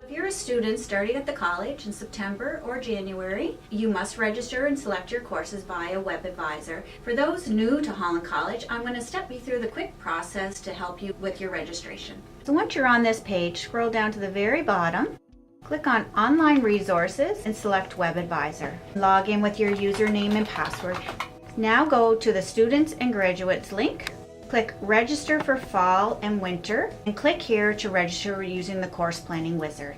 If you're a student starting at the college in September or January, you must register and select your courses via WebAdvisor. For those new to Holland College, I'm going to step you through the quick process to help you with your registration. So once you're on this page, scroll down to the very bottom, click on Online Resources and select WebAdvisor. Log in with your username and password. Now go to the Students and Graduates link. Click Register for Fall and Winter and click here to register using the Course Planning Wizard.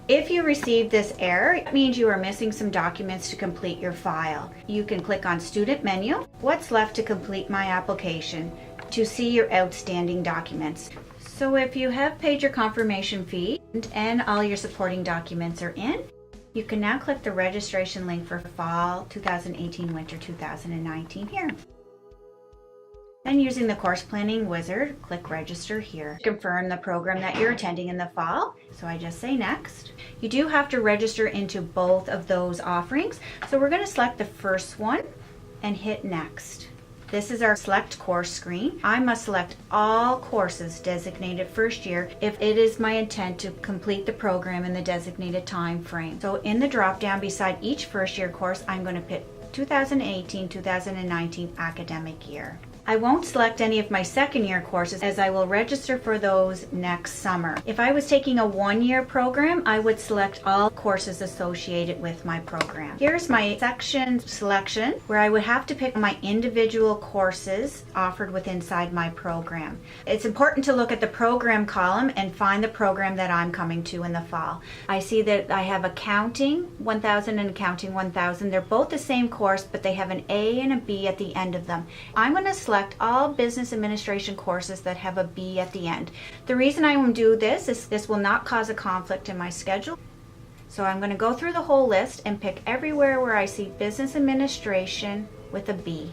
If you receive this error, it means you are missing some documents to complete your file. You can click on Student menu, What's left to complete my application, to see your outstanding documents. So if you have paid your confirmation fee and all your supporting documents are in, you can now click the registration link for Fall 2018, Winter 2019 here. Then using the Course Planning Wizard, click Register here. Confirm the program that you're attending in the fall, so I just say Next. You do have to register into both of those offerings, so we're going to select the first one and hit Next. This is our Select Course screen. I must select all courses designated first year if it is my intent to complete the program in the designated time frame. So in the drop down beside each first year course, I'm going to pick 2018-2019 academic year. I won't select any of my second year courses as I will register for those next summer. If I was taking a one-year program, I would select all courses associated with my program. Here's my section selection where I would have to pick my individual courses offered with inside my program. It's important to look at the program column and find the program that I'm coming to in the fall. I see that I have Accounting 1000 and Accounting 1000. They're both the same course, but they have an A and a B at the end of them. I'm going to select all business administration courses that have a B at the end. The reason I will do this is this will not cause a conflict in my schedule. So I'm going to go through the whole list and pick everywhere where I see business administration with a B.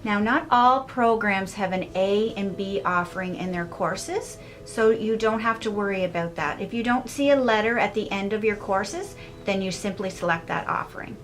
Now, not all programs have an A and B offering in their courses, so you don't have to worry about that. If you don't see a letter at the end of your courses, then you simply select that offering.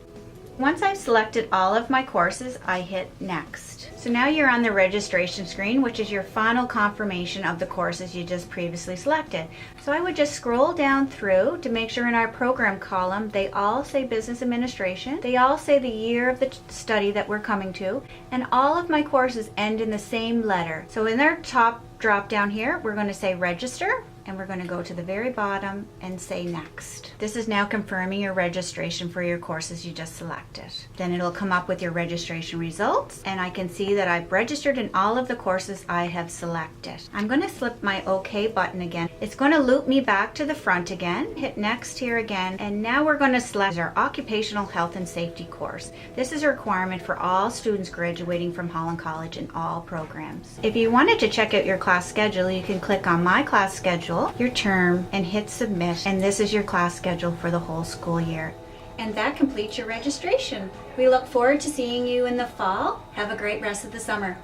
Once I've selected all of my courses, I hit Next. So now you're on the registration screen, which is your final confirmation of the courses you just previously selected. So I would just scroll down through to make sure in our program column, they all say business administration. They all say the year of the study that we're coming to, and all of my courses end in the same letter. So in our top drop down here, we're going to say register, and we're going to go to the very bottom and say Next. This is now confirming your registration for your courses you just selected. Then it'll come up with your registration results, and I can see that I've registered in all of the courses I have selected. I'm going to slip my OK button again. It's going to loop me back to the front again. Hit Next here again, and now we're going to select our Occupational Health and Safety course. This is a requirement for all students graduating from Holland College in all programs. If you wanted to check out your class schedule, you can click on My Class Schedule, your term, and hit Submit, and this is your class schedule for the whole school year. And that completes your registration. We look forward to seeing you in the fall. Have a great rest of the summer.